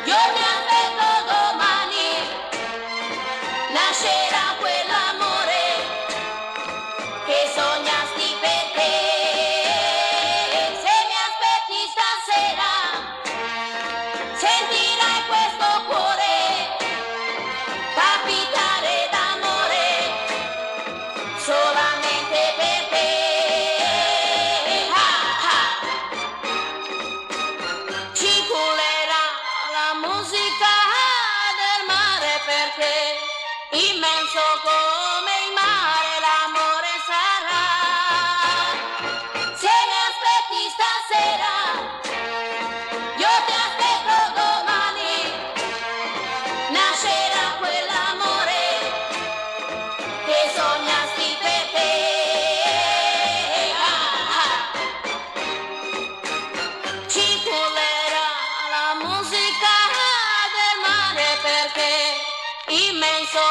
Io ti aspetto domani, nascerà quell'amore che sognasti per te. Se mi aspetti stasera, sentirai questo cuore palpitare d'amore solamente per te. Ah, ah. Circolerà la musica del mare perché immenso come il mare l'amore sarà. Se mi aspetti stasera, io ti aspetto domani, nascerà quell'amore che sognasti per te. Ah, ah. Circolerà la musica del mare perché immenso